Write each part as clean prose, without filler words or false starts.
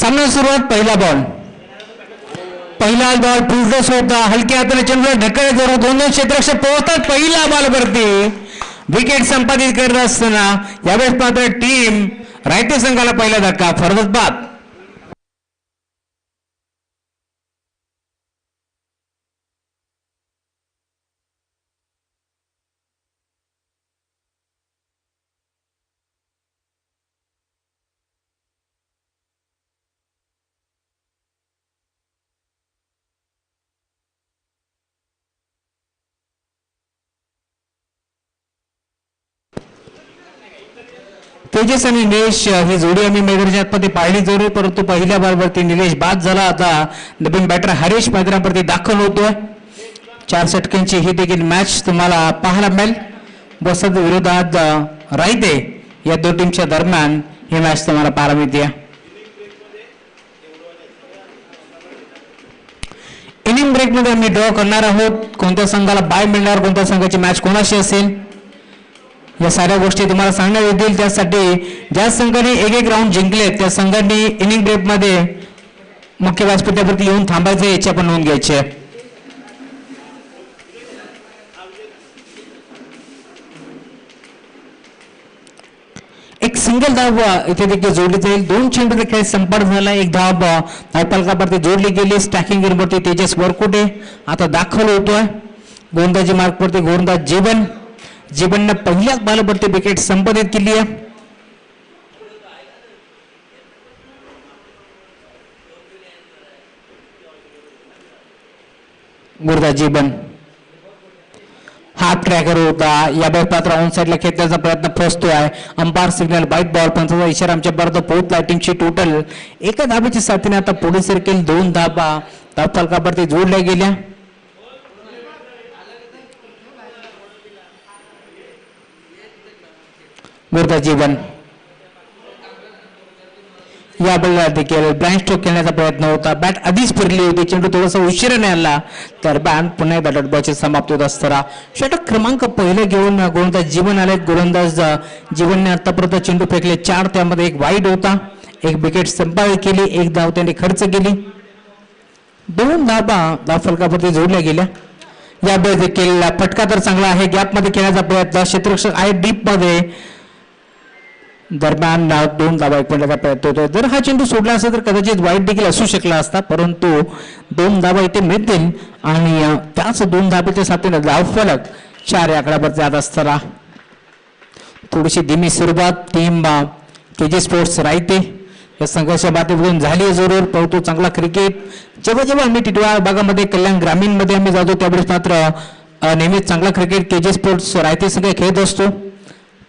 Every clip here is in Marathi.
सामना सुरुवात पहिला बॉल पुढे सोडता हलक्या हाताने चेंडूला ढकल करून दोन क्षेत्ररक्षक पोहोचतात पहिला बॉल वरती विकेट संपादित करत असताना यावेळेस मात्र टीम रायते संघाला पहिला धक्का फरदत बाद. तेजस आणि निलेश ही जोडी आम्ही मैदानाच्या आतमध्ये पाहिली जोडी, परंतु पहिल्या बॉलवरती निलेश बाद झाला. आता नवीन बॅटर हरीश मैदानावरती दाखल होतोय. 4 षटकांची ही देखील मॅच तुम्हाला पाहायला मिळेल. वसंत विरोधात रायते या दोन टीमच्या दरम्यान ही मॅच तुम्हाला पाहायला मिळते. इनिंग ब्रेक मध्ये आम्ही ड्रॉ करणार आहोत. कोणत्या संघाला बाय मिळणार, कोणत्या संघाची मॅच कोणाशी असेल, या साऱ्या गोष्टी तुम्हाला सांगण्यात येतील. त्यासाठी ज्या संघाने एक राऊंड जिंकले त्या संघांनी इनिंग ब्रेक मध्ये मुख्य व्यासपीठावरती येऊन थांबायचे, याची आपण नोंद घ्यायची आहे. एक सिंगल धाव इथे देखील जोडली जाईल. 2 चेंडूचा खेळ संपन्न झाला. एक धाव धावफलकावरती जोडली गेली. स्टॅकिंग वरती तेजस वरकुटे आता दाखल होतोय. गोलंदाजी मार्कवरती गोलंदाज जीवनने पहिल्याच बॉलवरती विकेट संपादित केली आहे. गोलंदाज जीवन हाफ ट्रॅकर होता. या बॉल पात्र ऑन साइडला खेळण्याचा प्रयत्न फसतोय. अंपायर सिग्नल व्हाईट बॉल, पंचाचा इशारा आमच्यापर्यंत पोहोचला. टीमची टोटल एका धाबेच्या साथीने आता पुढे सरकेल. 2 धाबा धावफलकावरती जोडल्या गेल्या. जीवन या बॉलला देखील ब्लाइंड स्ट्रोक खेळण्याचा प्रयत्न होता. बॅट आधीच फिरली होती. चेंडू थोडासा उशिराने आला तर बॅट पुन्हा एकदा डॉट बॉलचे समाप्त होत असताना षटक क्रमांक पहिले घेऊन गोलंदाज जीवन आले. गोलंदाज जीवनने आतापर्यंत चेंडू फेकले 4, त्यामध्ये एक वाईड होता. एक विकेट संपादित केली. एक धाव त्याने खर्च केली. 2 धाबा धावफलकावरती जोडल्या गेल्या. यावेळी देखील फटका तर चांगला आहे. गॅपमध्ये खेळण्याचा प्रयत्न, क्षेत्ररक्षक आहे डीप मध्ये, दरम्यान 2 धावा एकमेकांचा प्रयत्न होतोय. जर हा चेंडू सोडला असता तर कदाचित वाईट देखील असू शकला असता, परंतु 2 धावा इथे मिळतील आणि त्याच 2 धाब्याच्या साथीने धावफलक 4 या आकड्यावर जात असताना थोडीशी धीमी सुरुवात टीम केजे स्पोर्ट्स रायते या संघर्ष बाटेवरून झाली आहे जरूर, परंतु चांगला क्रिकेट जेव्हा आम्ही टिटवाळा भागामध्ये कल्याण ग्रामीण मध्ये आम्ही जातो त्यावेळेस मात्र नेहमीच चांगला क्रिकेट केजे स्पोर्ट्स रायते सगळे खेळत असतो.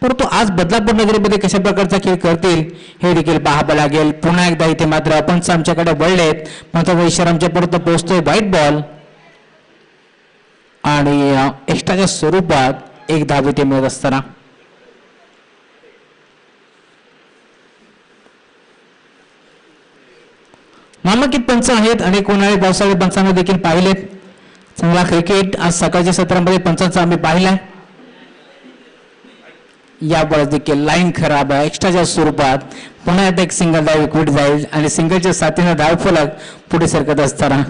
परंतु आज बदलापूर नगरीमध्ये कशा प्रकारचा खेळ करतील हे देखील पाहावं लागेल. पुन्हा एकदा इथे मात्र पंच आमच्याकडे वळलेत. महत्वाचा इशारा आमच्यापर्यंत पोहोचतोय. व्हाईट बॉल आणि एक्स्ट्राच्या स्वरूपात 1 धाव इथे मिळत असताना नामांकित पंच आहेत. अनेक उन्हाळी पावसाळी पंचांना देखील पाहिलेत. चांगला क्रिकेट आज सकाळच्या सत्रामध्ये पंचांचा आम्ही पाहिलाय. यावेळेस देखील लाईन खराब आहे. एक्स्ट्राच्या स्वरूपात पुन्हा एकदा एक सिंगल धाव विकेट जाईल आणि सिंगलच्या साथीने धावफलक पुढे सरकत असताना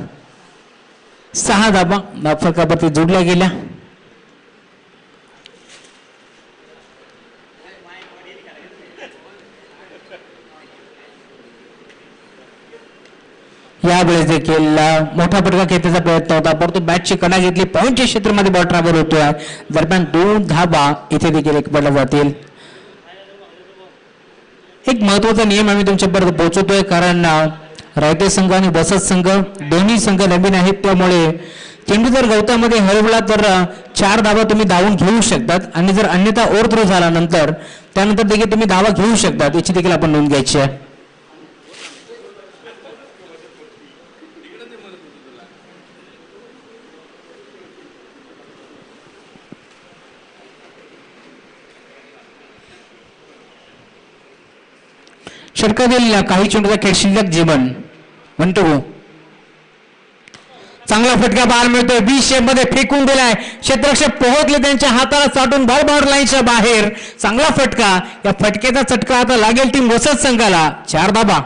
6 धावा धावफलकावरती जोडल्या गेल्या. यावेळेस देखील मोठा फटका खेळण्याचा प्रयत्न होता, परंतु बॅटची कणा घेतली. पॉईंटच्या क्षेत्रामध्ये बॉल ट्रॅव्हल होतोय. दरम्यान 2 धावा इथे देखील एक पडला जातील. एक महत्वाचा नियम आम्ही तुमच्यापर्यंत पोहोचवतोय, कारण रायते संघ आणि वसत संघ दोन्ही संघ नवीन आहेत. त्यामुळे चेंडू जर गवतामध्ये हरवला तर 4 धावा तुम्ही धावून घेऊ शकतात आणि जर अन्यथा ओव्हर थ्रो झाला नंतर त्यानंतर देखील तुम्ही धावा घेऊ शकतात. याची देखील आपण नोंद घ्यायची आहे. षटकातील काही चेंडूचा खेळ शिल्लक जीवन म्हणतो. चांगला फटका बाहेर मिळतोय. 20 शेप मध्ये फेकून दिलाय. क्षेत्ररक्षक पोहोचले त्यांच्या हाताला चाटून बॉल बाउंड्री लाईनच्या बाहेर. चांगला फटका. या फटक्याचा चटका आता लागेल टीम वसत संघाला. 4 धावा.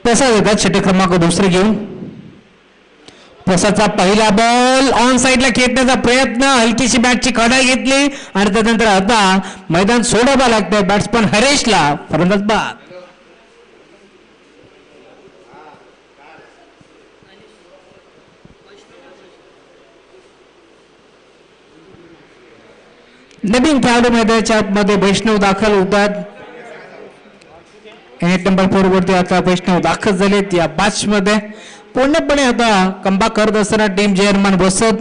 प्रसाद येतात षटक क्रमांक दुसरे घेऊन. प्रसादचा पहिला बॉल ऑन साईडला खेळण्याचा प्रयत्न, हलकीशी बॅटची खडा घेतली आणि त्यानंतर आता मैदान सोडावं लागतंय बॅट्समन हरेशला. फलंदाज बाद. नवीन खेळाडू मैदानाच्या आतमध्ये वैष्णव दाखल होतात. नंबर 4 वरती आता वैष्णव दाखल झालेत या मॅच मध्ये. पूर्णपणे आता कमबॅक करत असताना टीम चेअरमन वसत.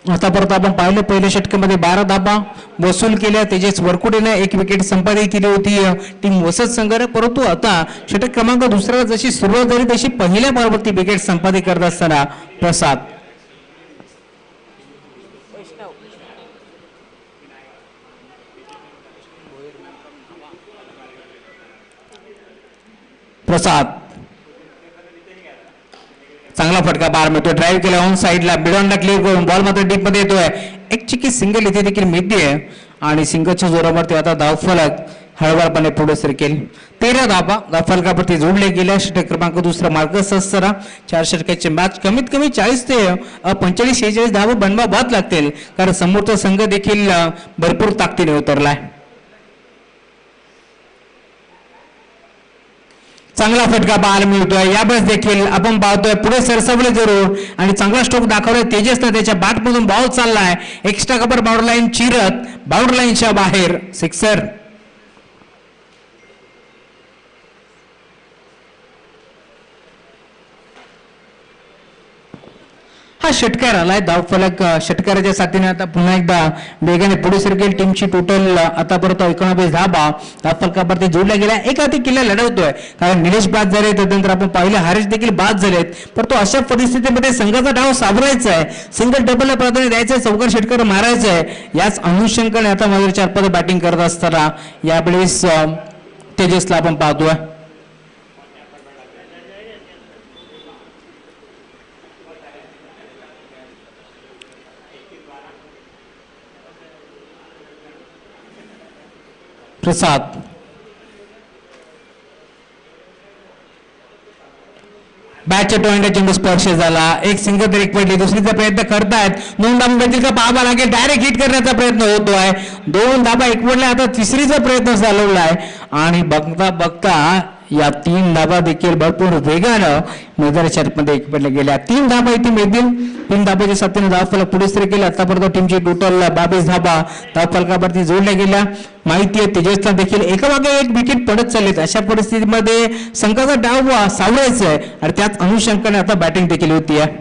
आतापर्यंत आपण पाहिलं पहिल्या षटकामध्ये 12 धाबा वसूल केल्या. तेजस वरकुडेने 1 विकेट संपादित केली होती टीम वसत संघाने. परंतु आता षटक क्रमांक दुसऱ्याला जशी सुरुवात झाली तशी पहिल्या बॉलवरती विकेट संपादित करत असताना प्रसाद. प्रसाद चांगला फटका बाहेर मिळतोय. ड्राईव्ह केला ऑन साईडला, मिडॉनला क्लिअर करून बॉल मात्र डीप मध्ये येतोय. एक चिकी सिंगल इथे देखील मिळते आणि सिंगलच्या जोरावरती आता धावफलक हळूवारपणे पुढे सरकेल. 13 धाबा धावफलकावरती जोडले गेल्या. षटक क्रमांक दुसरा मार्कस असताना 4 षटकाचे मॅच कमीत कमी 40 ते 45-46 धावा बनवावाच लागतील, कारण समोरचा संघ देखील भरपूर ताकदीने उतरलाय. चांगला फटका बाहेर मिळतोय. यावेळेस देखील आपण पाहतोय पुढे सरसवले जरूर आणि चांगला स्ट्रोक दाखवलाय तेजसनं. त्याच्या बॅटमधून बॉल चाललाय एक्स्ट्रा कव्हर बाउंड्री लाईन चिरत बाउंड्री लाईनच्या बाहेर सिक्सर. हा षटकार आलाय धावफलक. षटकाराच्या साथीने आता पुन्हा एकदा वेगाने पुढे सरकेल. टीमची टोटल आतापर्यंत 19 धाबा धावफलकावरती जोडल्या गेल्या. एक हाती किल्ला लढवतोय, कारण निलेश बाद झाले, त्यानंतर आपण पाहिलं हरीश देखील बाद झालेत. परंतु अशा परिस्थितीमध्ये संघाचा डाव सावरायचा आहे, सिंगल डबलला प्राधान्य द्यायचंय, चौकार षटकार मारायचं आहे. याच अनुषंगाने आता माझ्या 4 पद बॅटिंग करत असताना यावेळेस तेजसला आपण पाहतोय. प्रसाद बॅटच्या टोळीला चेंडू स्पर्श झाला. एक सिंगल ब्रेक पडली. दुसरीचा प्रयत्न करतायत. 2 धाबा मिळतील का पाहावा लागेल. डायरेक्ट हिट करण्याचा प्रयत्न होतोय. 2 धाबा एकवटल्या. आता तिसरीचा प्रयत्न चालवलाय आणि बघता बघता या 3 धाबा देखील भरपूर वेगानं मैदानाच्या आतमध्ये एकवटल्या गेल्या. 3 धाबा इथे मिळतील. 3 धाबाच्या साथीने धावफलक पुढे सर केले. आतापर्यंत टीमची टोटल 22 धाबा धावफलकावरती जोडल्या गेल्या. माहिती आहे तेजसला देखील एकामागे एक विकेट पडत चाललेत. अशा परिस्थितीमध्ये संघाचा डाव सावरायचा आहे आणि त्याच अनुषंगाने आता बॅटिंग देखील होती आहे.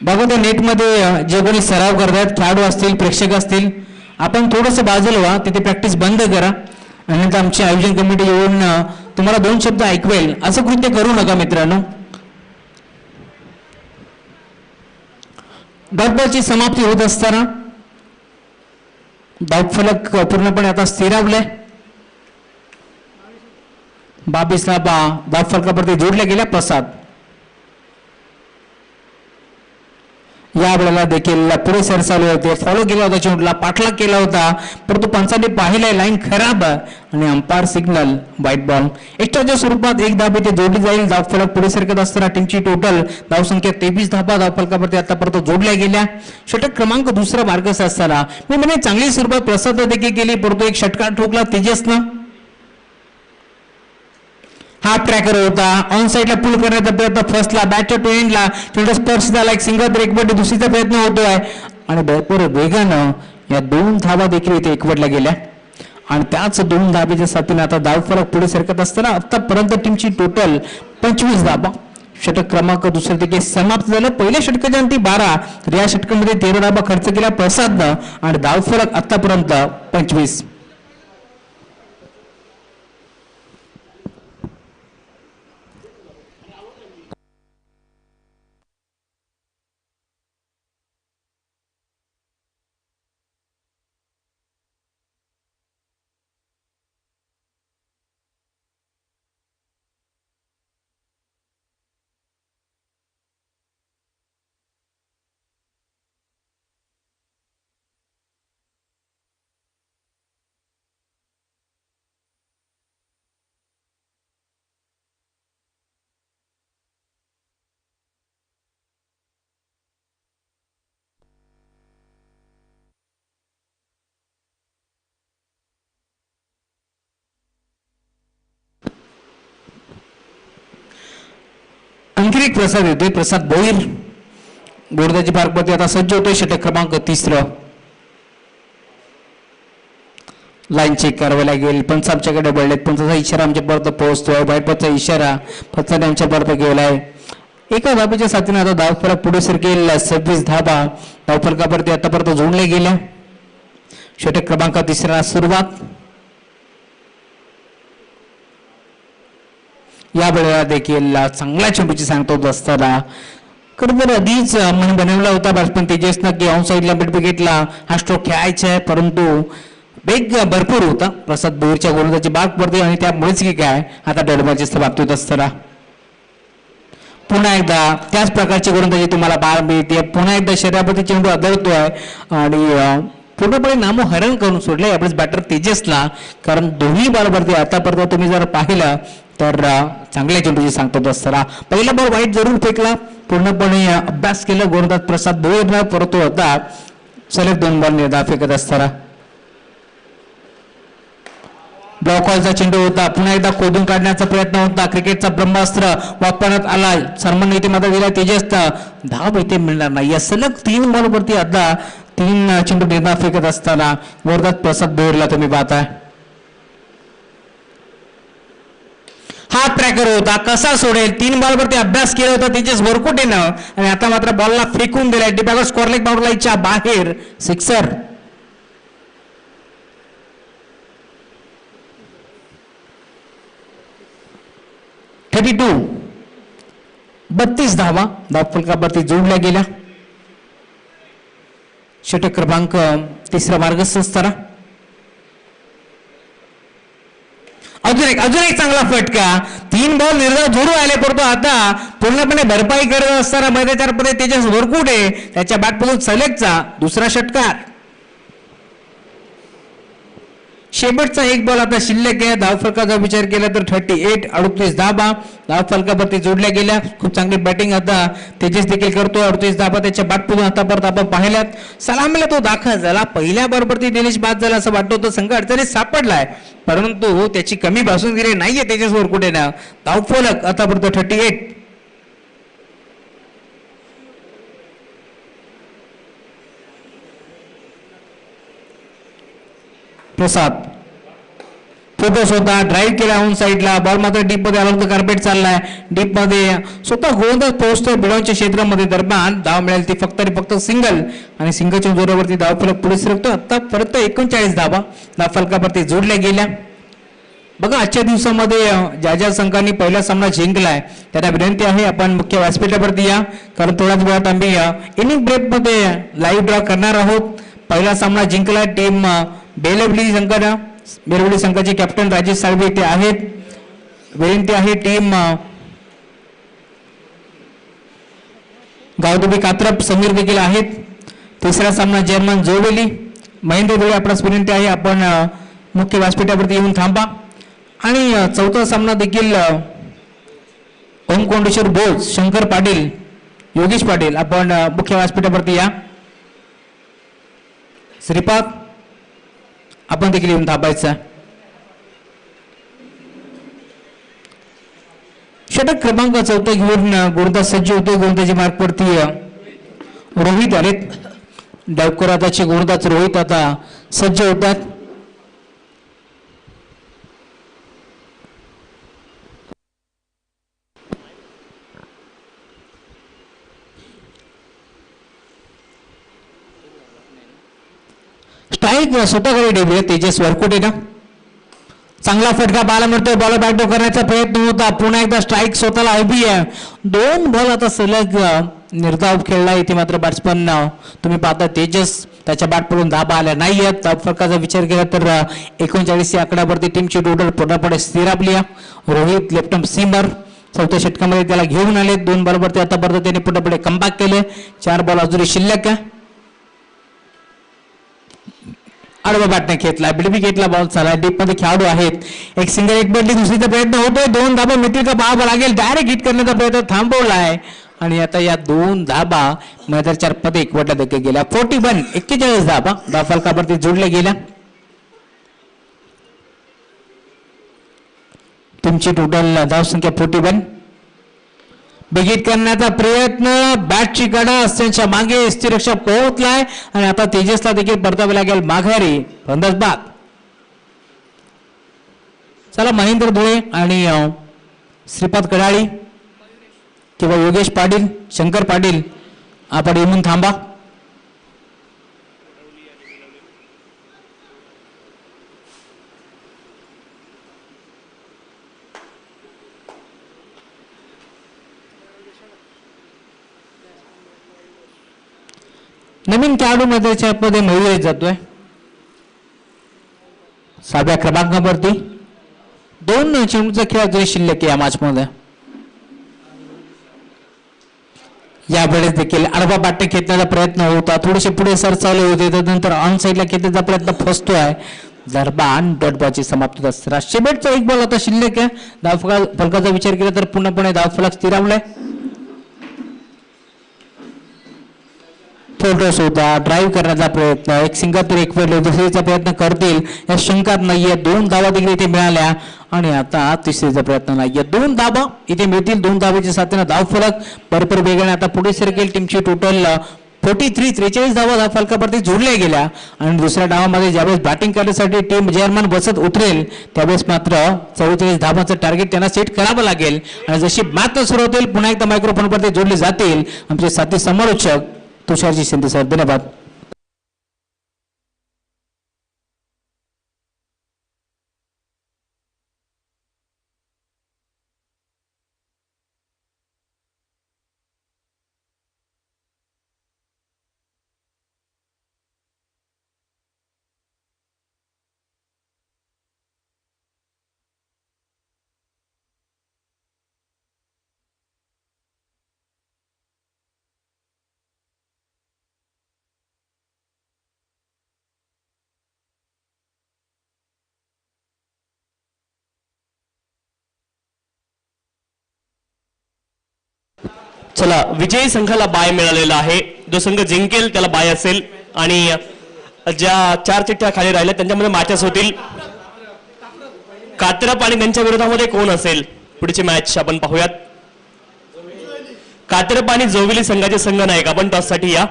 बघा त्या नेटमध्ये जे कोणी सराव करतात खेळाडू असतील प्रेक्षक असतील, आपण थोडंसं बाजूला व्हा, तिथे प्रॅक्टिस बंद करा आणि नंतर आमची आयोजन कमिटी येऊन तुम्हाला 2 शब्द ऐकवेल असं कृत्य करू नका मित्रांनो. धावफलकाची समाप्ती होत असताना धावफलक पूर्णपणे आता स्थिरावलाय. 22 धाबा धावफलकावरती जोडल्या गेल्या. प्रसाद या वेळेला देखील पुढे सरसावले होते. फॉलो केला होता, चेंडूला पाठलाग केला होता, परंतु पंचांनी पाहिलाय लाईन खराब आणि अंपायर सिग्नल व्हाईट बॉल. एक्स्ट्राच्या स्वरूपात 1 धाबा ते जोडली जाईल. धावफलक पुढे सरकत असताना टीमची टोटल धावसंख्या 23 धाबा धावफलकावरती आतापर्यंत जोडल्या गेल्या. षटक क्रमांक दुसरा मार्गस असताना मी म्हणे चांगली सुरुवात प्रसाद देखील केली, परंतु एक षटकार ठोकला तेजसनं. हाफ ट्रॅकर होता, ऑन साईडला पुल करण्याचा प्रयत्न फसला. बॅटच्या टू एंडला चेंडू स्पर्श झाला. एक सिंगल ब्रेक पडली. दुसरीचा प्रयत्न होतोय आणि भरपूर वेगानं या 2 धाबा देखील इथे एकवटल्या गेल्या आणि त्याच 2 धाब्याच्या साथीने आता धावफलक पुढे सरकत असताना आतापर्यंत टीमची टोटल 25 धाबा. षटक क्रमांक दुसरे देखील समाप्त झालं. पहिल्या षटकाच्या अंती 12 तर या षटकामध्ये 13 धाबा खर्च केला प्रसादनं आणि धावफलक आतापर्यंत 25. आणखी एक प्रसाद येतोय, प्रसाद भोईर गोरदाची पार्कवरती आता सज्ज होतोय. षटक क्रमांक 3 लाईन चेक करावी लागेल. पंच आमच्याकडे बळलेत, पंचाचा इशारा आमच्यापर्यंत पोहोचतोय. बायपाचा इशारा पंचाने आमच्यापर्यंत गेलाय. एका धाब्याच्या साथीने आता धावफलक पुढे सरकेल. 26 धाबा धावफलकावरती आतापर्यंत जोडले गेल्या. षटक क्रमांक 3 सुरुवात. या वेळेला देखील चांगल्या चेंडूची सांगतो असताना खरं तर आधीच मन बनवला होता बॅट्समन तेजसनं की ऑन साईडला मिड विकेटला हा स्ट्रोक खेळायचा आहे, परंतु वेग भरपूर होता प्रसाद भोईरच्या गोलंदाजी बागवरती आणि त्यामुळेच की काय आता डेडबॉलची बाबतीत असताना पुन्हा एकदा त्याच प्रकारची गोलंदाजी तुम्हाला पाहायला मिळते. पुन्हा एकदा शरीरावरती चेंडू आदळतोय आणि पूर्णपणे नामोहरण करून सोडले यावेळेस बॅटर तेजसला. कारण दोन्ही बॉलवरती आतापर्यंत तुम्ही जर पाहिलं तर चांगल्या चेंडूची सांगतो असताना पहिला बॉल वाईट जरूर फेकला, पूर्णपणे अभ्यास केला गोलंदाज प्रसाद भोईरला, परंतु आता सलग 2 बॉल निर्धाव फेकत असताना ब्लॉक कॉलचा चेंडू होता. पुन्हा एकदा खोदून काढण्याचा प्रयत्न होता. क्रिकेटचा ब्रह्मास्त्र वापरण्यात आला. सन्मान इथे मात्र गेला तेजसचा धाव इथे मिळणार नाही. या सलग 3 बॉलवरती आता 3 चेंडू निर्धाव फेकत असताना गोलंदाज प्रसाद भोईरला तुम्ही पाहताय. हा ट्रॅकर होता, कसा सोडेल. 3 बॉलवरती अभ्यास केला होता तेजस वरकुटेनं आणि आता मात्र बॉलला फेकून दिलाय. डिबॅगर स्कॉर लेग बाउंड्री लाईनच्या बाहेर सिक्सर. 32 धावा धावफलकावरती जोडल्या गेल्या. षटक क्रमांक 3 मार्गस्थ असताना अजून एक चांगला फटका. 3 बॉल निर्धाव जोडू आले, परंतु आता पूर्णपणे भरपाई करत असताना मैदानामध्ये तेजस वरकुटे त्याच्या बॅटमधून सलगचा दुसरा षटकार. शेवटचा 1 बॉल आता शिल्लक आहे. धावफलकाचा विचार केला तर 38 धाबा धावफलकावरती जोडल्या गेल्या. खूप चांगली बॅटिंग आता तेजस देखील करतो. 38 धाबा त्याच्या बॅटमधून आतापर्यंत आपण पाहिल्यात. सलामीला तो दाखल झाला. पहिल्या बॉलवरती दिनेश बाद झाला असं वाटत होतं, संघ अडचणीत सापडलाय, परंतु त्याची कमी बासुंदी नाहीये तेजस वरकुटेनं. धावफलक आतापर्यंत 38. प्रसाद फोकस होता, ड्राईव्ह केला ऑन साईडला. बॉल मात्र डीप मध्ये आला होता. कार्पेट चाललाय डीप मध्ये, स्वतः गोलंदाज पोहोचतोय बिडॉनच्या क्षेत्रामध्ये. दरम्यान धाव मिळेल ती फक्त सिंगल आणि सिंगलच्या जोरावरती धावफलक पुढे सरकतो. आता परत 39 धावा धावफलकावरती जोडल्या गेल्या. बघा आजच्या दिवसामध्ये ज्या संघांनी पहिला सामना जिंकलाय त्यांना विनंती आहे आपण मुख्य व्यासपीठावरती या, कारण थोड्याच वेळात आम्ही इनिंग ब्रेक मध्ये लाईव्ह ड्रॉ करणार आहोत. पहिला सामना जिंकलाय टीम बेलवली संघानं. बेलवली संघाचे कॅप्टन राजेश साळवे इथे आहेत. विनंती आहे टीम गावदेवी कात्रप समीर देखील आहेत. तिसरा सामना जर्मन जोवेली महेंद्र धुळे आपणास विनंती आहे आपण मुख्य व्यासपीठावरती येऊन थांबा. आणि चौथा सामना देखील ओम कोंडेश्वर बोज शंकर पाटील योगेश पाटील आपण मुख्य व्यासपीठावरती या. श्रीपाद आपण देखील येऊन थांबायचं. षटक क्रमांक 4 घेऊन गोलंदाज सज्ज होतो. गोलंदाजी मार्कवरती रोहित आलेत. डावकराचे गोलंदाज रोहित आता सज्ज होतात. स्ट्राईक स्वतःकडे डेवले तेजस वरकुटेनं. चांगला फटका पाहायला मिळतोय. बॉल बॅकडोर करण्याचा प्रयत्न होता. पुन्हा एकदा स्ट्राईक स्वतःला उभी आहे. 2 बॉल आता सलग निर्धाव खेळला. इथे मात्र बॅट्समन तुम्ही पाहता तेजस त्याच्या बॅटमधून धाबा आल्या नाही आहेत. फरकाचा विचार केला तर 39 या आकड्यावरती टीमची टोटल पूर्णपणे स्थिरावली आहे. रोहित लेफ्ट सीमर चौथ्या षटकामध्ये त्याला घेऊन आले. 2 बॉलवरती आतापर्यंत त्याने पूर्णपणे कमबॅक केले. 4 बॉल अजूनही शिल्लक आहे. आडवा बॅटने घेतला, बिडबी घेतला, बॉल चालला. डीप मध्ये खेळाडू आहेत. एक सिंगल एक बदली दुसरीचा प्रयत्न होतोय. 2 धाबा मिळतील का पाहावं लागेल. डायरेक्ट हिट करण्याचा प्रयत्न थांबवला आहे आणि आता या 2 धाबा मैदानाच्या मध्ये एकवटला देखील गेल्या. 41 धाबा धावफलकावरती जोडल्या गेल्या. तुमची टोटल धावसंख्या 41. बिगिट करण्याचा प्रयत्न, बॅटची कडा त्यांच्या मागे स्थिरक्षक पोहोचलाय आणि आता तेजसला देखील परतावे लागेल माघारी फलंदाज बाद. चला महेंद्र धुळे आणि श्रीपाद कडाळी किंवा योगेश पाटील, शंकर पाटील आपण येऊन थांबा. नवीन खेळाडू मध्ये मयूर जातोय 6व्या क्रमांकावरती. 2 चेंडूचा खेळ अजून शिल्लक या मॅच मध्ये. यावेळेस देखील आडवा बाटे खेचण्याचा प्रयत्न होता, थोडेसे पुढे सर चालू होते, त्यानंतर ऑन साईडला खेचण्याचा प्रयत्न फसतोय. जरबान डॉटबॉलची समाप्त होतात. राष्ट्रीयबेटचा एक बॉल आता शिल्लक आहे. फलकाचा विचार केला तर पूर्णपणे धावफलक स्थिरावलाय. फोटोस होता, ड्राईव्ह करण्याचा प्रयत्न, एक सिंगापूर एक वेळ दुसरीचा प्रयत्न करतील या शंकात नाहीये. 2 धावा देखील इथे मिळाल्या आणि आता तिसरीचा प्रयत्न नाहीये. 2 धावा इथे मिळतील. 2 धावेच्या साथीने धावफलक भरपूर वेगाने आता पुढे सरकेल. टीमची टोटल 43 धावा धावफलकावरती जोडल्या गेल्या आणि दुसऱ्या डावामध्ये ज्यावेळेस बॅटिंग करण्यासाठी टीम जर्मन बसत उतरेल त्यावेळेस मात्र 44 धावांचं टार्गेट त्यांना सेट करावं लागेल. आणि जशी मॅच सुरू होतील पुन्हा एकदा मायक्रोफोनवरती जोडले जातील आमचे साथी समालोचक तुषारजी शिंदे सर. धन्यवाद. चला विजयी संघाला बाय मिळालेला आहे. जो संघ जिंकेल त्याला बाय असेल आणि ज्या 4 चिठ्ठ्या खाली राहिल्या त्यांच्यामध्ये मॅचेस होतील. कात्रप आणि त्यांच्या विरोधामध्ये कोण असेल पुढची मॅच आपण पाहूयात. कात्रप आणि जोविली संघाचे संघ नायक आपण टॉस साठी या.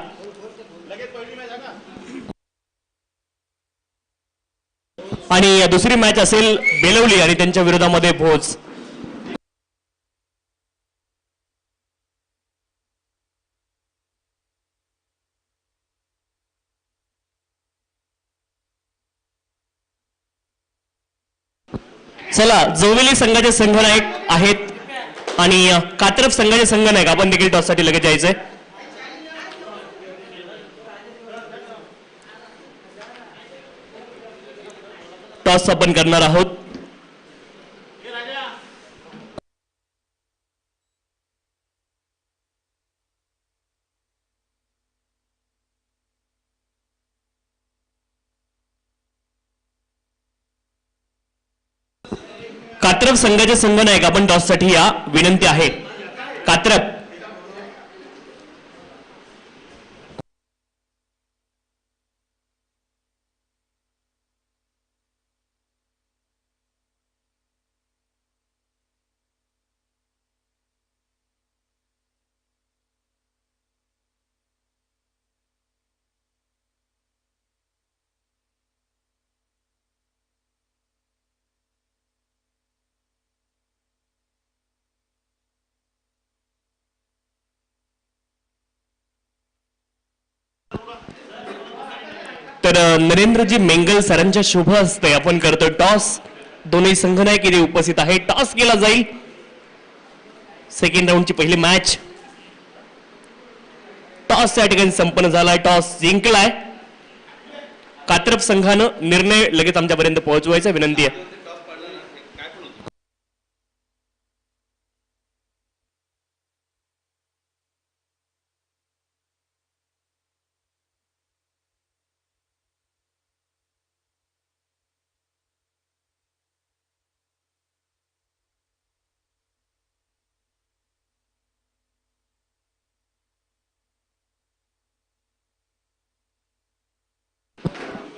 आणि दुसरी मॅच असेल बेलवली आणि त्यांच्या विरोधामध्ये भोज. चला जोविली संघाचे संघनायक आहेत आणि कात्रप संघाचे संघनायक आपण देखील टॉस साठी लगेच जायचंय. टॉस आपण करणार आहोत. कात्रप संघाचे संघनायक आपण टॉस साठी या. विनंती आहे कात्रप. तर नरेंद्रजी मेंगल सरांच्या शुभ हस्ते आपण करतो टॉस. दोन्ही संघनायक इथे उपस्थित आहे. टॉस केला जाईल. सेकंड राऊंडची पहिली मॅच. टॉस या ठिकाणी संपन्न झालाय. टॉस जिंकलाय कात्रप संघानं. निर्णय लगेच आमच्यापर्यंत पोहोचवायचा विनंती आहे.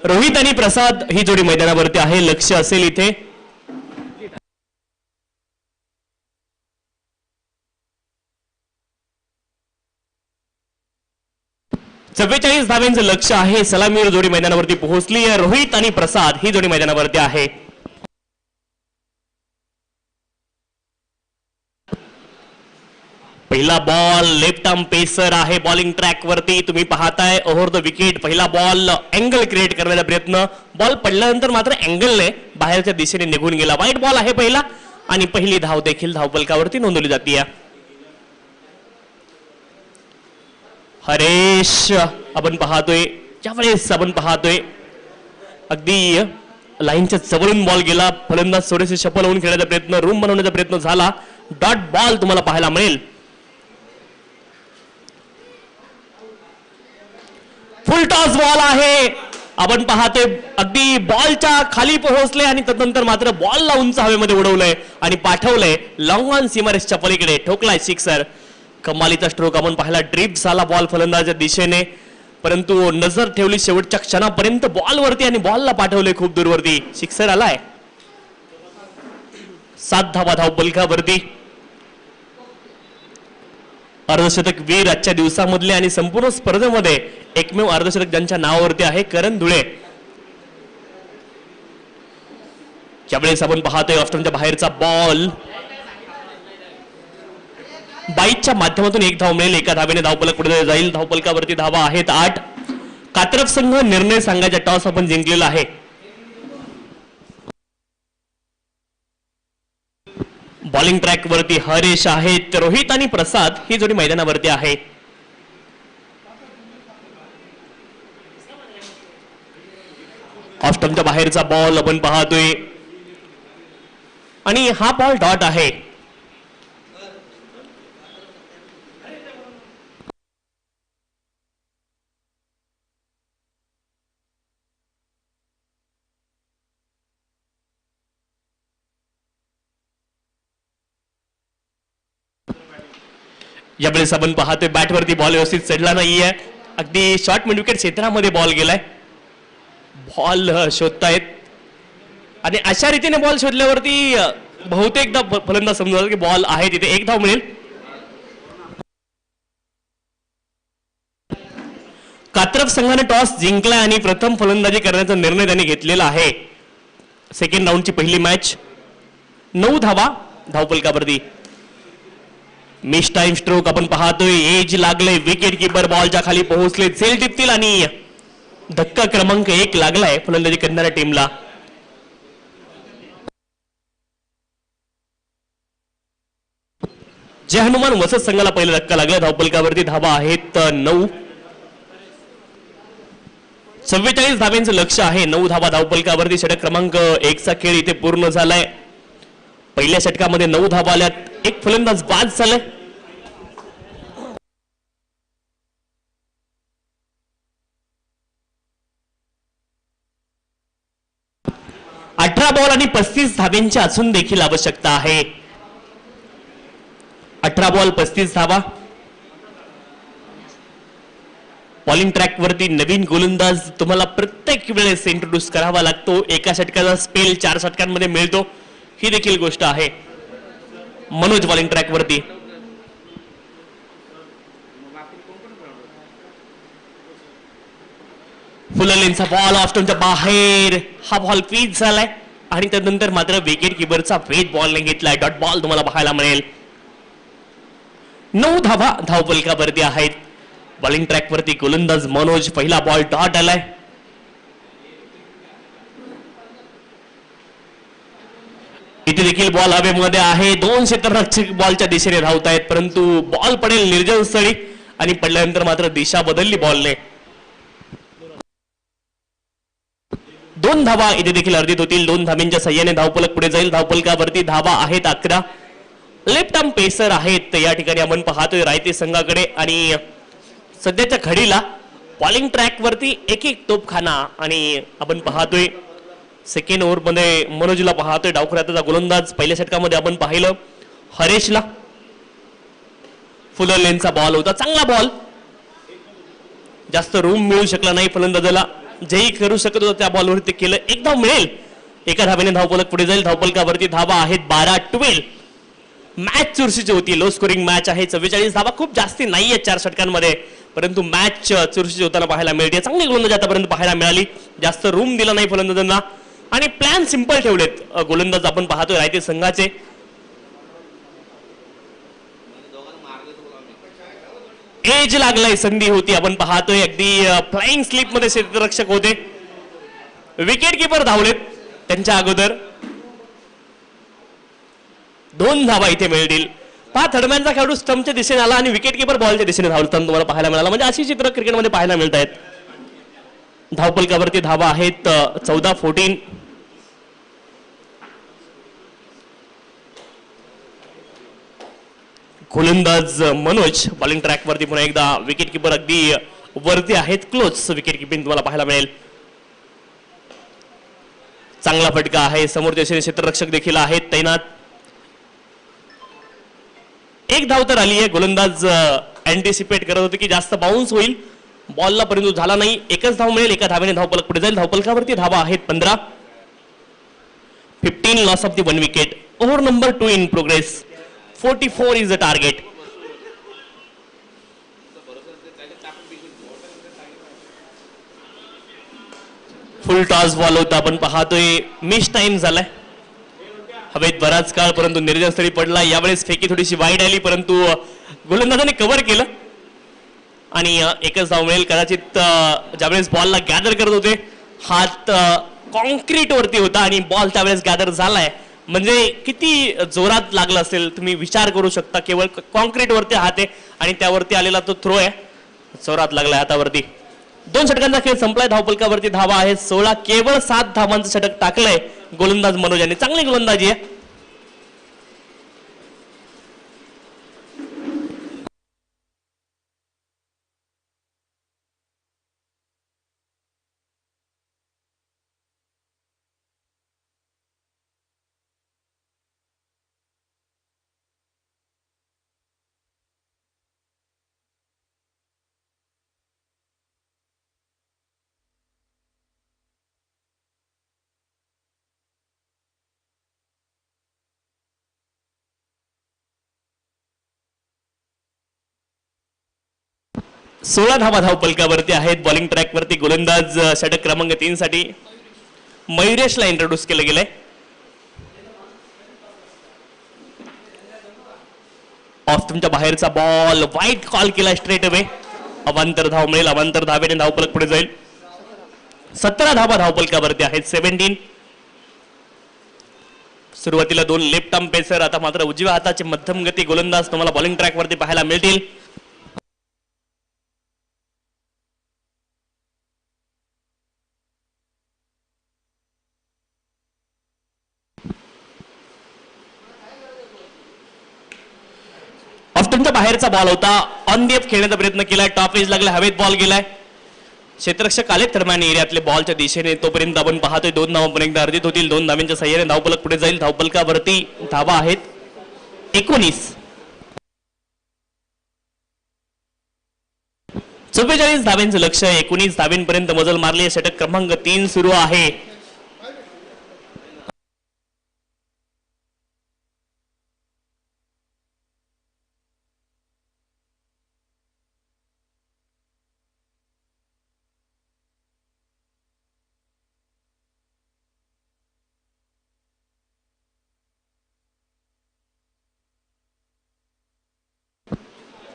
रोहित आणि प्रसाद ही जोडी मैदानावरती आहे. लक्ष असेल इथे. 44 धाव्यांचं लक्ष आहे. सलामीवर जोडी मैदानावरती पोहोचली आहे. रोहित आणि प्रसाद ही जोडी मैदानावरती आहे. पहिला बॉल लेफ्ट आर्म पेसर आहे बॉलिंग ट्रॅक वरती. तुम्ही पाहताय ओव्हर द विकेट. पहिला बॉल अँगल क्रिएट करण्याचा प्रयत्न. बॉल पडल्यानंतर मात्र अँगलने बाहेरच्या दिशेने निघून गेला. वाईट बॉल आहे पहिला आणि पहिली धाव देखील धावफलकावरती नोंदवली जाते. हरेश आपण पाहतोय ज्यावेळेस आपण पाहतोय अगदी लाईनच्या जवळून बॉल गेला. फलंदाज थोडेसे सफल होऊन खेळण्याचा प्रयत्न रूम बनवण्याचा प्रयत्न झाला. डॉट बॉल तुम्हाला पाहायला मिळेल. फुल टॉस बॉल आहे. आपण पाहतोय अगदी बॉलच्या खाली पोहोचले आणि त्यानंतर मात्र बॉलला उंच हवेमध्ये उडवलंय आणि पाठवलंय लॉंग ऑन सीमारेसच्या पलीकडे. ठोकलाय सिक्सर. कमालीचा स्ट्रोक आपण पाहिला. ड्रिफ्ट झाला बॉल फलंदाजाच्या दिशेने परंतु नजर ठेवली शेवटच्या क्षणापर्यंत बॉलवरती आणि बॉलला पाठवले खूप दूरवरती. सिक्सर आलाय. 7 धावा धावफलकावरती. अर्धशतक वीर आजच्या दिवसामधले आणि संपूर्ण स्पर्धेमध्ये एकमेव अर्धशतक ज्यांच्या नावावरती आहे करण धुळे. त्यावेळेस आपण पाहतोय ऑस्ट्रेलियाच्या बाहेरचा बॉल. बाईकच्या माध्यमातून एक धाव मिळेल. एका धावेने धावफलक पुढे जाईल. धावफलकावरती धावा आहेत 8. कात्रप संघ निर्णय सांगायचा टॉस आपण जिंकलेला आहे. बॉलिंग ट्रॅक वरती हरेश आहेत. रोहित आणि प्रसाद ही जोडी मैदानावरती आहे. ऑस्टमच्या बाहेरचा बॉल आपण पाहतोय आणि हा बॉल डॉट आहे. यावेळेस आपण पाहतोय बॅटवरती बॉल व्यवस्थित चढला नाहीये. अगदी शॉर्ट मिड विकेट क्षेत्रामध्ये बॉल गेलाय. बॉल शोधतायत आणि अशा रीतीने बॉल शोधल्यावरती बहुतेकदा फलंदाज समजतात की बॉल आहे तिथे. एक धाव मिळेल. कात्रप संघाने टॉस जिंकलाय आणि प्रथम फलंदाजी करण्याचा निर्णय त्यांनी घेतलेला आहे. सेकंड राऊंडची पहिली मॅच. 9 धावा धावफलकावरती. मिस टाइम स्ट्रोक आपण पाहतोय. एज लागले. विकेट किपर बॉलच्या खाली पोहोचले. झेल टिपतील आणि धक्का क्रमांक 1 लागलाय फलंदाजी करणाऱ्या टीमला. जय हनुमान वसत संघाला पहिला धक्का लागला. धावफलकावरती धावा आहेत 9. 44 धाव्यांचं लक्ष आहे. 9 धावा धावफलकावरती. षटक क्रमांक 1 चा खेळ इथे पूर्ण झालाय. पहिल्या षटकामध्ये 9 धावा आल्यात. एक फलंदाज बाद झालाय. अठरा बॉल आणि 35 धाव्यांची अजून देखील आवश्यकता आहे. 18 बॉल 35 धावा. बॉलिंग ट्रॅक वरती नवीन गोलंदाज तुम्हाला प्रत्येक वेळेस इंट्रोड्यूस करावा लागतो. एका षटकाचा स्पेल 4 षटकांमध्ये मिळतो ही देखील गोष्ट आहे. मनोज बॉलिंग ट्रॅक वरती. फुललेनचा बॉल ऑस्टनच्या बाहेर. हा बॉल पीच झालाय आणि त्यानंतर मात्र विकेट किपरचा वेट बॉलने घेतलाय. डॉट बॉल तुम्हाला पाहायला मिळेल. 9 धावा धावफलकावरती आहेत. बॉलिंग ट्रॅक वरती गोलंदाज मनोज. पहिला बॉल डॉट आलाय. इथे देखील बॉल हवेमध्ये आहे. 2 क्षेत्ररक्षक बॉलच्या दिशेने धावतायत परंतु बॉल पडेल निर्जन स्थळी आणि पडल्यानंतर मात्र दिशा बदलली बॉलने. 2 धावा इथे देखील अर्जित होतील. 2 धाव्यांच्या सहाय्याने धावफलक पुढे जाईल. धावफलकावरती धावा आहेत 11. लेफ्ट आर्म पेसर आहेत या ठिकाणी आपण पाहतोय रायते संघाकडे आणि सध्याच्या घडीला बॉलिंग ट्रॅक वरती एक तोपखाना आणि आपण पाहतोय सेकंड ओव्हर मध्ये मनोजला पाहतोय डावखुऱ्याचा गोलंदाज. पहिल्या षटकामध्ये आपण पाहिलं हरेशला. फुलर लेनचा बॉल होता. चांगला बॉल. जास्त रूम मिळू शकला नाही फलंदाजाला. जेही करू शकत होता त्या बॉलवर ते केलं. एक धाव मिळेल. एका धावेने धावफलक पुढे जाईल. धावफलकावरती धावा आहेत 12-12. मॅच चुरशीची होती. लो स्कोरिंग मॅच आहे. 44 धावा खूप जास्ती नाहीये 4 षटकांमध्ये परंतु मॅच चुरशी होताना पाहायला मिळते. चांगली गोलंदाजी आतापर्यंत पाहायला मिळाली, जास्त रूम दिला नाही फलंदाजांना आणि प्लॅन सिंपल ठेवलेत गोलंदाज आपण पाहतोय रायते संघाचे. एज लागलाय, संधी होती आपण पाहतोय. अगदी फ्लाइंग स्लिप मध्ये क्षेत्ररक्षक होते, विकेट किपर धावलेत त्यांच्या अगोदर. 2 धावा इथे मिळतील. 5 थर्डमॅनचा खेळाडू स्टंपच्या दिशेने आला आणि विकेट किपर बॉलच्या दिशेने धावताना तुम्हाला पाहायला मिळाला. म्हणजे अशी चित्र क्रिकेटमध्ये पाहायला मिळत आहेत. धावपलकावरती धावा आहेत 14-14. गोलंदाज मनोज बॉलिंग ट्रॅक वरती पुन्हा एकदा. विकेट किपर अगदी वरती आहेत, क्लोज विकेट किपिंग तुम्हाला पाहायला मिळेल. चांगला फटका आहे, समोरच्या दिशेने क्षेत्ररक्षक देखील आहेत तैनात. 1 धाव तर आली आहे. गोलंदाज अँटिसिपेट करत होते की जास्त बाउन्स होईल बॉलला, परंतु झाला नाही. 1च धाव मिळेल, 1 धावेने धावपलक पुढे जाईल. धावपलकावरती धावा आहेत 15. 15 loss of the 1 wicket. Over number 2 in progress. 44 is the target. Full toss ball होता आपण पाहतोय. मिस टाइम झालाय हवेत बराच काळ, परंतु निर्जनस्थळी पडला. यावेळेस फेकी थोडीशी वाईड आली, परंतु गोलंदाजाने कव्हर केलं आणि 1च धाव मिळेल. कदाचित ज्यावेळेस बॉलला गॅदर करत होते हात कॉन्क्रीट वरती होता आणि बॉल त्यावेळेस गॅदर झालाय, म्हणजे किती जोरात लागला असेल तुम्ही विचार करू शकता. केवळ कॉन्क्रीट वरती हात आहे आणि त्यावरती आलेला तो थ्रो आहे, जोरात लागलाय हातावरती. 2 षटकांचा खेळ संपलाय. धावपलकावरती धावा आहेत 16. केवळ 7 धावांचं षटक टाकलंय गोलंदाज मनोज यांनी. चांगली गोलंदाजी आहे. सोळा धावा धावपलकावरती आहेत. बॉलिंग ट्रॅक वरती गोलंदाज षटक क्रमांक 3 साठी मयुरेशला इंट्रोड्यूस केलं गेलंय. ऑफ तुमच्या बाहेरचा बॉल, वाईट कॉल केला स्ट्रेट अवे. अवांतर धाव मिळेल, अवांतर धावेने धावपलक पुढे जाईल. 17 धावा धावपलकावरती आहेत 17. सुरुवातीला 2 लेफ्ट आर्म पेसर, आता मात्र उजव्या हाताचे मध्यम गती गोलंदाज तुम्हाला बॉलिंग ट्रॅक वरती पाहायला मिळतील. ऑफ्टनच्या बाहेरचा बॉल होता, ऑन दी एफ खेळण्याचा प्रयत्न केलाय, टॉप एज लागला, हवेत बॉल गेलाय. क्षेत्ररक्षक आले थर्मॅन एरियातले बॉलच्या दिशेने. तोपर्यंत आपण पाहतोय 2 धावा पण एकदा अर्जित होतील. 2 धावांच्या सहाय्याने धावपलक पुढे जाईल. धावपलकावरती धावा आहेत 19. 44 धाव्यांचं लक्ष. 19 धाव्यांपर्यंत मजल मारली. षटक क्रमांक 3 सुरू आहे.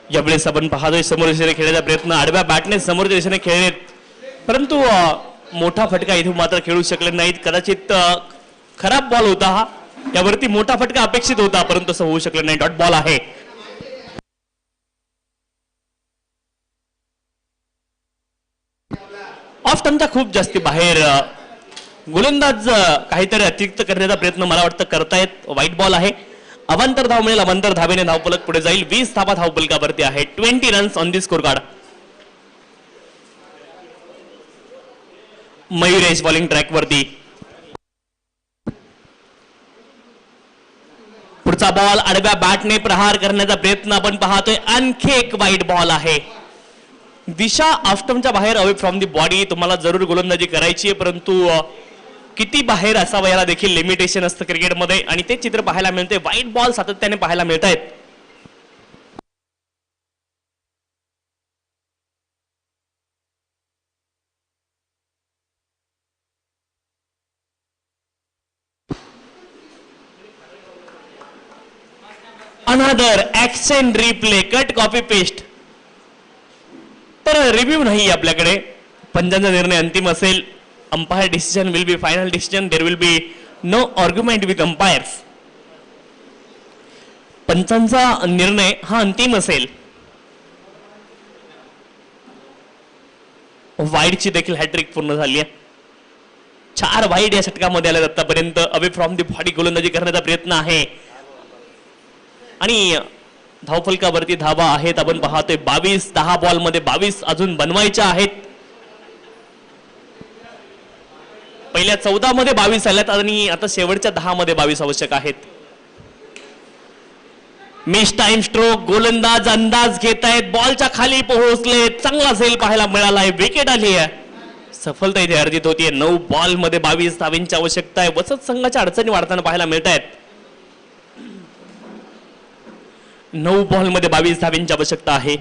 यावेळेस आपण पाहतोय समोर दिशेने खेळण्याचा प्रयत्न. आडव्या बॅटने समोरच्या दिशेने खेळलेत, परंतु मोठा फटका इथून मात्र खेळू शकले नाहीत. कदाचित खराब बॉल होता हा, यावरती मोठा फटका अपेक्षित होता, परंतु तसं होऊ शकलं नाही. डॉट बॉल आहे. ऑफ स्टंपच्या खूप जास्ती बाहेर गोलंदाज काहीतरी अतिरिक्त करण्याचा प्रयत्न मला वाटतं करतायत. व्हाईट बॉल आहे. अवांतर धाव मिळेल, अवांतर धावेने धावपलक पुढे जाईल. 20 धावा धावपलकावरती आहे. 20 runs on the score card. Mayuresh bowling track वरती. पुढचा बॉल आडव्या बॅटने प्रहार करण्याचा प्रयत्न आपण पाहतोय. आणखी एक वाईट बॉल आहे. दिशा ऑफस्टंपच्या बाहेर अवे फ्रॉम दी बॉडी. तुम्हाला जरूर गोलंदाजी करायची आहे, परंतु किती बाहेर असावं याला देखील लिमिटेशन असतं क्रिकेटमध्ये, आणि ते चित्र पाहायला मिळते. वाईट बॉल सातत्याने पाहायला मिळत आहेत. Another action replay cut copy paste. तर रिव्ह्यू नाही आपल्याकडे. पंचांचा निर्णय अंतिम असेल. Umpire decision will be final decision. There will be no argument with umpires. पंचांचा निर्णय हा अंतिम असेल. वाईडची देखील हॅट्रिक पूर्ण झाली आहे. 4 वाईड या षटकामध्ये आल्या आतापर्यंत. अवे फ्रॉम दी बॉडी गोलंदाजी करण्याचा प्रयत्न आहे आणि धावफलकावरती धावा आहेत. आपण पाहतोय 22. 10 बॉल मध्ये 22 अजून बनवायच्या आहेत. पहिल्या 14 मध्ये 22 आल्यात आणि आता शेवटच्या 10 मध्ये 22 आवश्यक आहेत. Miss time stroke. गोलंदाज अंदाज घेत आहेत. बॉलच्या खाली पोहोचले. चांगला झेल पाहायला मिळालाय. विकेट आली आहे. सफलता इथे अर्जित होतीये. 9 बॉल मध्ये 22 धावांची आवश्यकता आहे. वसत संघाच्या अडचणी वाढताना पाहायला मिळत आहेत. 9 बॉल मध्ये 22 धावांची आवश्यकता आहे.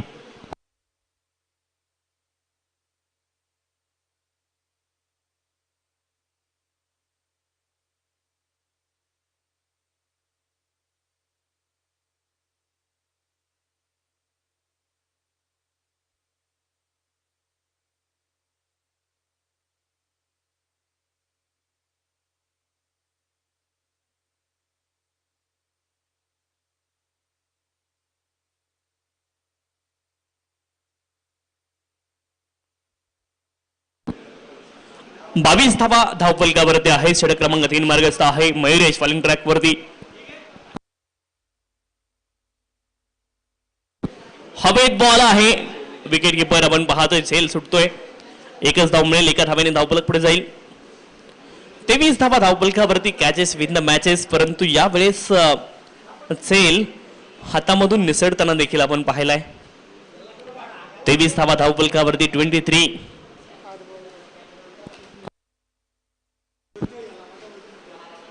बावीस धावा धावफलकावरती आहे. षटक क्रमांक 3 मार्गस्थ आहे. मयुरेश फॉलिंग ट्रॅक वरती. हवेत बॉल आहे. विकेट किपर आपण पाहतोय झेल सुटतोय. एकच धाव मिळेल. एका धावेने धावफलक पुढे जाईल. 23 धावा धावफलकावरती. Catches win the matches. परंतु यावेळेस झेल हातामधून निसटताना देखील आपण पाहिलाय. 23 धावा धावफलकावरती. 23.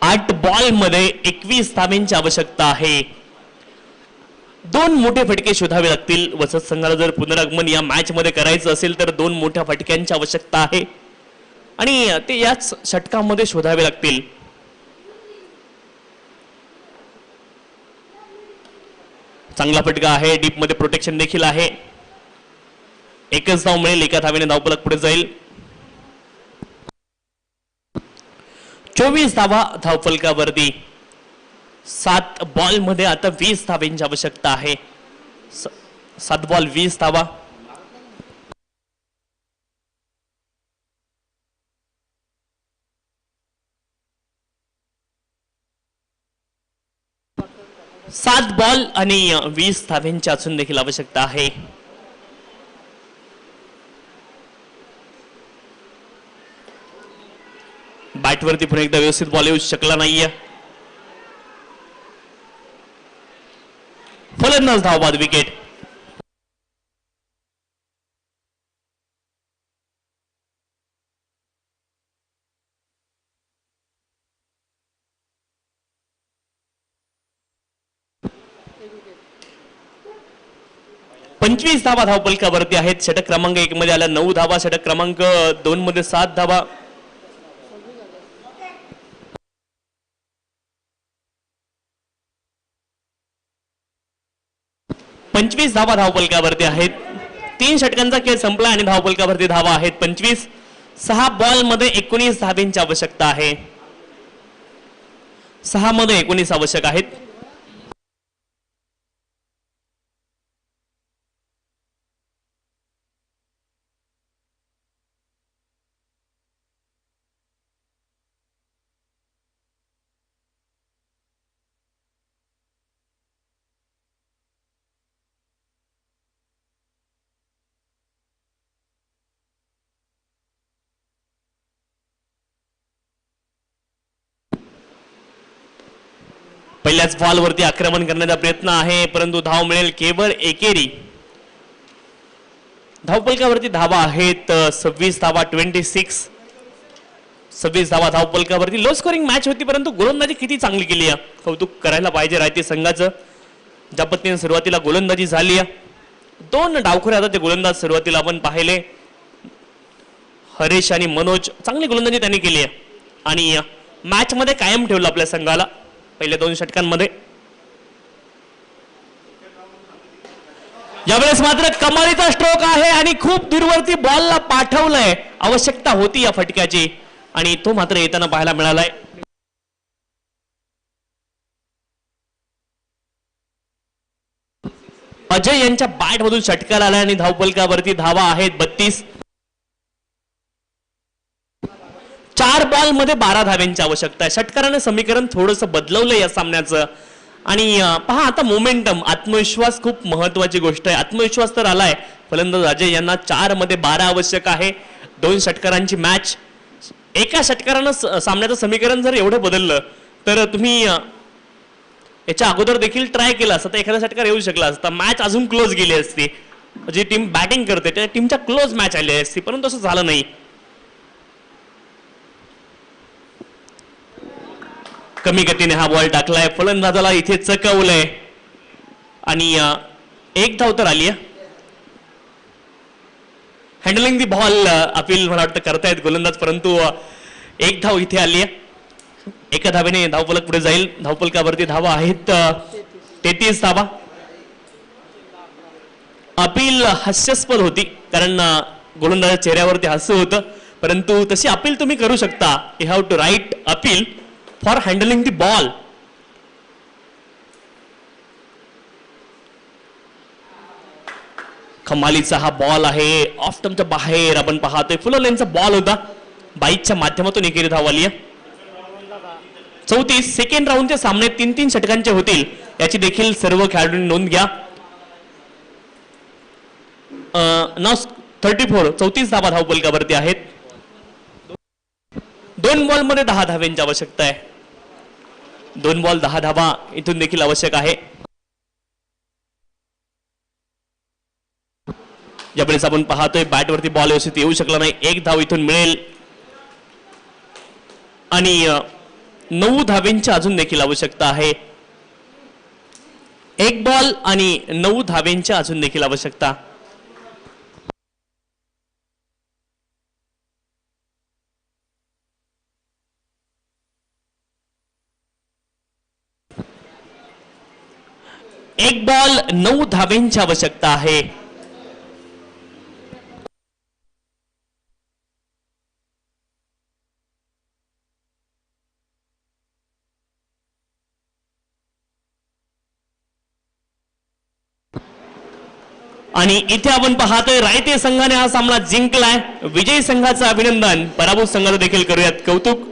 8 बॉल मध्ये 21 धावांची आवश्यकता आहे. 2 मोठे फटके शोधावे लागतील. वसत संघाला जर पुनरागमन या मॅच मध्ये करायचं असेल तर 2 मोठ्या फटक्यांची आवश्यकता आहे आणि ते याच षटकामध्ये शोधावे लागतील. चांगला फटका आहे. डीप मध्ये प्रोटेक्शन देखील आहे. एकच धाव मिळेल. एका धावेने धावफलक पुढे जाईल. 24 धावा धावफलकावरती. 7 बॉल मध्ये आता 20 धावांची आवश्यकता आहे. 7 बॉल 20 धावा. सात बॉल आणि 20 धावांची असून देखील आवश्यकता आहे. बॅटवरती पुन्हा एकदा व्यवस्थित बॉल येऊ शकला नाहीये. फलंदाज धावबाद. विकेट. पंचवीस धावा धावफलकावरती आहेत. षटक क्रमांक 1 मध्ये आल्या 9 धावा. षटक क्रमांक 2 मध्ये 7 धावा. पंचवीस धावा धावफलकावरती आहेत. 3 षटकांचा खेळ संपला आणि धावफलकावरती धावा आहेत 25. 6 बॉल मध्ये 19 धावांची आवश्यकता आहे. 6 मध्ये 19 आवश्यक आहेत. पहिल्याच बॉलवरती आक्रमण करण्याचा प्रयत्न आहे परंतु धाव मिळेल केवळ एकेरी. धावफलकावरती धावा आहेत 26 धावा. 26 धावा धावफलकावरती. लो स्कोरिंग मॅच होती परंतु गोलंदाजी किती चांगली केली आहे. कौतुक करायला पाहिजे रायते संघाचं. ज्या पद्धतीने सुरुवातीला गोलंदाजी झाली आहे. 2 डावखुरे आता ते गोलंदाज सुरुवातीला आपण पाहिले. हरेश आणि मनोज चांगली गोलंदाजी त्यांनी केली आहे आणि मॅच मध्ये कायम ठेवलं आपल्या संघाला पहिल्या 2 षटकांमध्ये. यावेळेस मात्र कमालीचा स्ट्रोक आहे आणि खूप दूरवरती बॉलला पाठवलंय. आवश्यकता होती या फटक्याची आणि तो मात्र येताना पाहायला मिळालाय. अजय यांच्या बॅट मधून षटकार आलाय आणि धावफलकावरती धावा आहेत 32. 4 बॉल मध्ये 12 धाव्यांची आवश्यकता आहे. षटकाराने समीकरण थोडंसं बदलवलंय या सामन्याचं. आणि पहा आता मोमेंटम, आत्मविश्वास खूप महत्वाची गोष्ट आहे. आत्मविश्वास तर आलाय. फलंदाज अजय यांना 4 मध्ये 12 आवश्यक आहे. 2 षटकारांची मॅच. एका षटकारानं सामन्याचं समीकरण जर एवढं बदललं तर तुम्ही याच्या अगोदर देखील ट्राय केला असता तर एखादा षटकार येऊ शकला असता. मॅच अजून क्लोज गेली असती. जी टीम बॅटिंग करते त्या टीमच्या क्लोज मॅच आली असती, परंतु असं झालं नाही. कमी गतीने हा बॉल टाकलाय. फलंदाजाला इथे चकवलंय आणि एक धाव तर आली. हँडलिंग दी बॉल अपील मला वाटतं करतायत गोलंदाज, परंतु एक धाव इथे आली. एका धावेने धावफलक पुढे जाईल. धावफलकावरती धावा आहेत 33 धावा. अपील हास्यास्पद होती कारण गोलंदाजाच्या चेहऱ्यावरती हास्य होतं, परंतु तशी अपील तुम्ही करू शकता. You have to write appeal for handling the ball. कमालीचा हा बॉल आहे. ऑफ स्टंपच्या बाहेर आपण पाहतोय. फुल लेनचा बॉल होता. बाईकच्या माध्यमातून एकेरी धाव आली. 34. सेकंड राऊंडचे सामने 3-3 षटकांचे होतील याची देखील सर्व खेळाडूंनी नोंद घ्या. 34 34 धावा धावफलकावरती आहेत. 2 बॉल मध्ये 10 धाव्यांची आवश्यकता आहे. 2 बॉल 10 धावा इथून देखील आवश्यक आहे. ज्यावेळेस आपण पाहतोय बॅटवरती बॉल व्यवस्थित येऊ शकला नाही. 1 धाव इथून मिळेल आणि 9 धाव्यांची अजून देखील आवश्यकता आहे. 1 बॉल आणि 9 धाव्यांची अजून देखील आवश्यकता. एक बॉल 9 धाव्यांची आवश्यकता आहे. आणि इथे आपण पाहतोय रायते संघाने हा सामना जिंकलाय. विजयी संघाचं अभिनंदन, पराभूत संघाचं देखील करूयात कौतुक.